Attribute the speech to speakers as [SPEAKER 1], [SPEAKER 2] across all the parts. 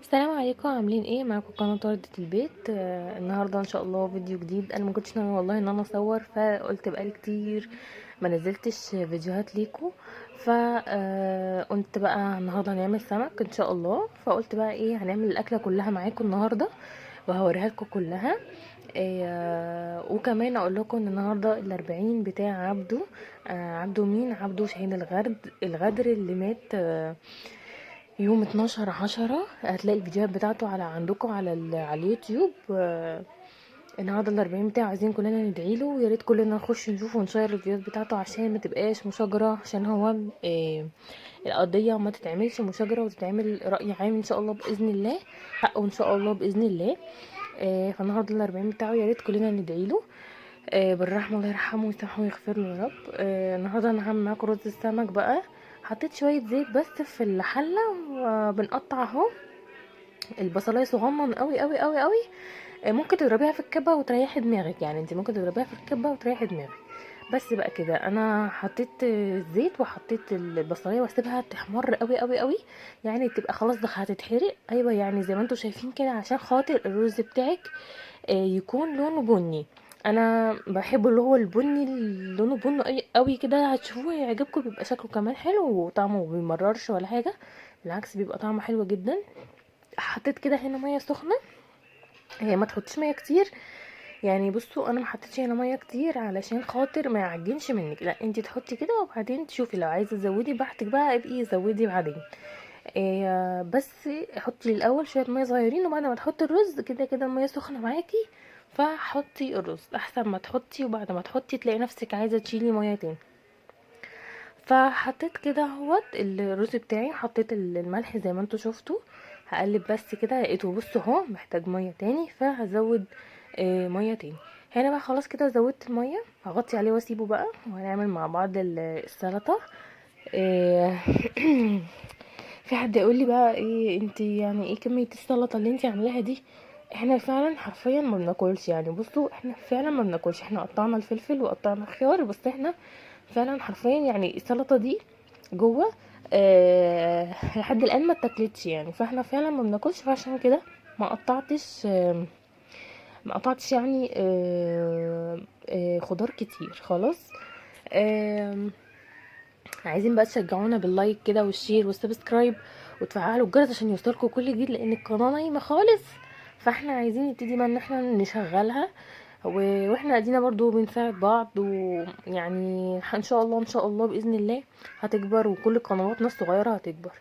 [SPEAKER 1] السلام عليكم، عاملين ايه؟ معاكم قناه وردة البيت. النهارده ان شاء الله فيديو جديد. انا ما كنتش ناوي والله ان انا اصور، فقلت بقالي كتير ما نزلتش فيديوهات ليكم. ف قلت بقى النهارده هنعمل سمك ان شاء الله. فقلت بقى ايه، هنعمل الاكله كلها معاكم النهارده وهوريها لكم كلها. وكمان اقول لكم ان النهارده الاربعين بتاع عبده. عبده مين؟ عبده شاهين الغدر اللي مات يوم 12/10. هتلاقي الفيديوهات بتاعته عندكم على اليوتيوب. النهارده الاربعين بتاعه، عايزين كلنا ندعي له، ويا ريت كلنا نخش نشوف ونشير الفيديوهات بتاعته عشان ما تبقاش مشاجره، عشان هو القضيه ما تتعملش مشاجره وتتعمل راي عام ان شاء الله باذن الله، حقه ان شاء الله باذن الله. فالنهارده الاربعين بتاعه، يا ريت كلنا ندعي له بالرحمه، الله يرحمه ويسامحه ويغفر له يا رب. النهارده انا هعمل معاكم رز السمك بقى. حطيت شويه زيت بس في الحله، وبنقطع اهو البصلايه صغنن قوي قوي قوي قوي. ممكن تضربيها في الكبه وتريحي دماغك، يعني انت ممكن تضربيها في الكبه وتريحي دماغك. بس بقى كده انا حطيت زيت وحطيت البصلايه واسيبها تحمر قوي قوي قوي، يعني تبقى خلاص ده هتتحرق. ايوه يعني زي ما انتم شايفين كده، عشان خاطر الرز بتاعك يكون لونه بني. انا بحب اللي هو البني، اللي لونه بني قوي كده، هتشوفوه هيعجبكم، بيبقى شكله كمان حلو وطعمه بيمررش ولا حاجه، بالعكس بيبقى طعمه حلو جدا. حطيت كده هنا ميه سخنه. هي ما تحطيش ميه كتير، يعني بصوا انا ما حطيتش هنا ميه كتير علشان خاطر ما يعجنش منك، لا انتي تحطي كده وبعدين تشوفي لو عايزه تزودي براحتك بقى، ابقي زودي بعدين. بس حطي الاول شويه ميه صغيرين، وبعد ما تحطي الرز كده كده الميه سخنه معاكي، فحطي الرز احسن ما تحطي وبعد ما تحطي تلاقي نفسك عايزه تشيلي ميه تاني. فحطيت كده اهوت الرز بتاعي، حطيت الملح زي ما انتوا شفتوا. هقلب بس كده، لقيته بص اهو محتاج ميه تاني، فهزود ميه تاني. هنا بقى خلاص كده زودت الميه، هغطي عليه واسيبه بقى، وهنعمل مع بعض السلطه. آه، في حد يقول لي بقى ايه انتي، يعني ايه كميه السلطه اللي انتي عاملاها دي؟ احنا فعلا حرفيا ما بناكلش، يعني بصوا احنا فعلا ما بناكلش، احنا قطعنا الفلفل وقطعنا الخيار بس، احنا فعلا حرفيا يعني السلطه دي جوه لحد الان ما اتاكلتش يعني، فاحنا فعلا ما بناكلش، فعشان كده ما قطعتش ما قطعتش يعني خضار كتير خلاص. آم، عايزين بقى تشجعونا باللايك كده والشير والسبسكرايب، وتفعلوا الجرس عشان يوصلكم كل جديد، لان القناه نايمه خالص. فاحنا عايزين نبتدي بقى ان احنا نشغلها، واحنا ادينا برضو بنساعد بعض، ويعني ان شاء الله ان شاء الله باذن الله هتكبر، وكل قنواتنا الصغيره هتكبر.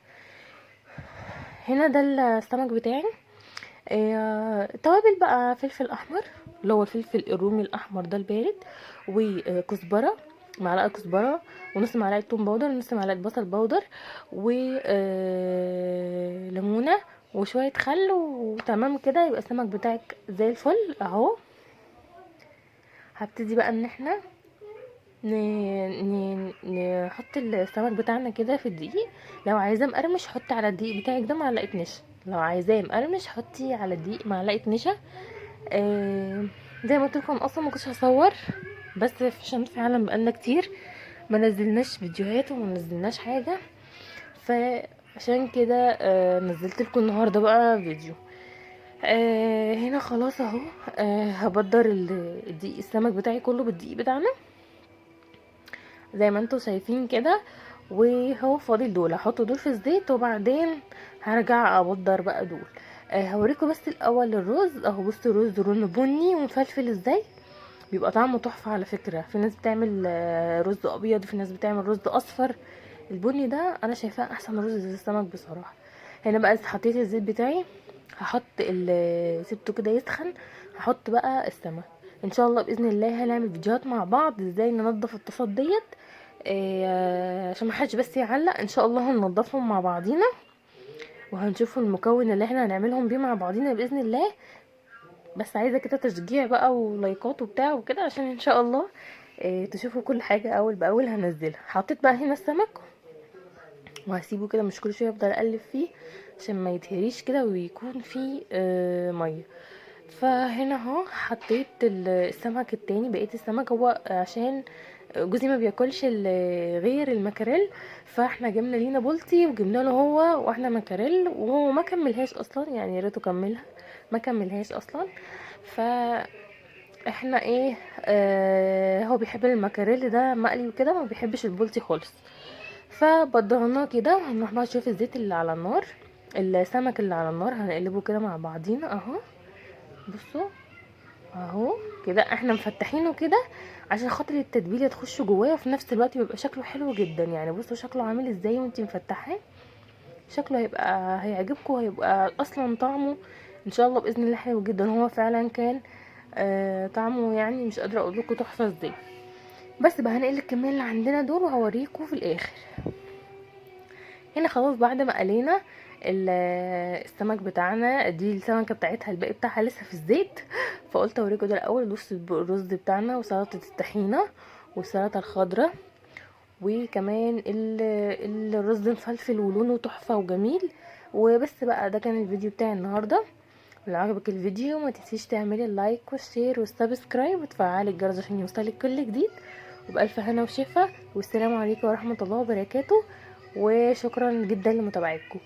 [SPEAKER 1] هنا ده السمك بتاعي. توابل بقى فلفل احمر، اللي هو الفلفل الرومي الاحمر ده البارد، وكزبره، معلقه كزبره، ونص معلقه توم باودر، ونص معلقه بصل باودر، وليمونه، وشويه خل، وتمام كده يبقى السمك بتاعك زي الفل اهو. هبتدي بقى ان احنا نحط السمك بتاعنا كده في الدقيق. لو عايزاه مقرمش حطي على الدقيق بتاعك ده معلقه نشا، لو عايزاه مقرمش حطي على الدقيق معلقه نشا. آه زي ما قلت لكم اصلا ما كنتش هصور، بس عشان فعلا بقالنا كتير ما نزلناش فيديوهات وما نزلناش حاجه، فعشان كده نزلت لكم النهارده بقى فيديو. هنا خلاص اهو. هبدر الدقيق السمك بتاعي كله بالدقيق بتاعنا زي ما انتوا شايفين كده، وهو فاضل دول هحط دول في الزيت، وبعدين هرجع ابدر بقى دول. هوريكم بس الاول الرز اهو، بصوا الرز لونه بني ومفلفل ازاي، بيبقى طعمه تحفه على فكره. في ناس بتعمل رز ابيض، في ناس بتعمل رز اصفر. البني ده انا شايفاه احسن رز للسمك بصراحه. هنا بقى حطيت الزيت بتاعي، هحط سيبته كده يسخن، هحط بقى السمك. ان شاء الله باذن الله هنعمل فيديوهات مع بعض ازاي ننضف الطاسات ديت، عشان ما حدش بس يعلق. ان شاء الله هننضفهم مع بعضينا، وهنشوفوا المكون اللي احنا هنعملهم بيه مع بعضينا باذن الله. بس عايزه كده تشجيع بقى ولايكات وبتاع وكده، عشان ان شاء الله تشوفوا كل حاجه اول باول هنزلها. حطيت بقى هنا السمك، وهسيبه كده مش كل شويه افضل اقلب فيه عشان ما يتهريش كده ويكون فيه ميه. فهنا اهو حطيت السمك التاني، بقيت السمك هو عشان جوزي ما بياكلش غير المكاريل، فاحنا جبنا لينا بولتي وجبنا له هو واحنا مكاريل، وهو ما كملهاش اصلا يعني، يا ريته كملها، ما كملهاش اصلا. ف احنا ايه، هو بيحب المكاريل ده مقلي وكده، ما بيحبش البولتي خالص. فبدرناه كده، وهنروح بقى نشوف الزيت اللي على النار، السمك اللي على النار هنقلبه كده مع بعضينا اهو. بصوا اهو كده احنا مفتحينه كده عشان خاطر التتبيله تخش جواه، وفي نفس الوقت بيبقى شكله حلو جدا يعني. بصوا شكله عامل ازاي وانتي مفتحاه، شكله هيعجبكم، هيبقى اصلا طعمه ان شاء الله باذن الله حلو جدا. هو فعلا كان طعمه يعني مش قادره اقول لكم تحفه ازاي. بس بقى هنقل الكميه اللي عندنا دول وهوريكم في الاخر. هنا خلاص بعد ما قلينا السمك بتاعنا، دي السمكه بتاعتها الباقي بتاعها لسه في الزيت، فقلت اوريكم ده الاول. بص الرز بتاعنا وسلطه الطحينه والسلطه الخضراء، وكمان الرز مفلفل ولونه تحفه وجميل. وبس بقى ده كان الفيديو بتاعي النهارده. لو عجبك الفيديو ما تنسيش تعملي اللايك والشير والسبسكرايب وتفعلي الجرس عشان يوصلك كل جديد. وبألف هنا وشفا، والسلام عليكم ورحمة الله وبركاته، وشكرا جدا لمتابعتكم.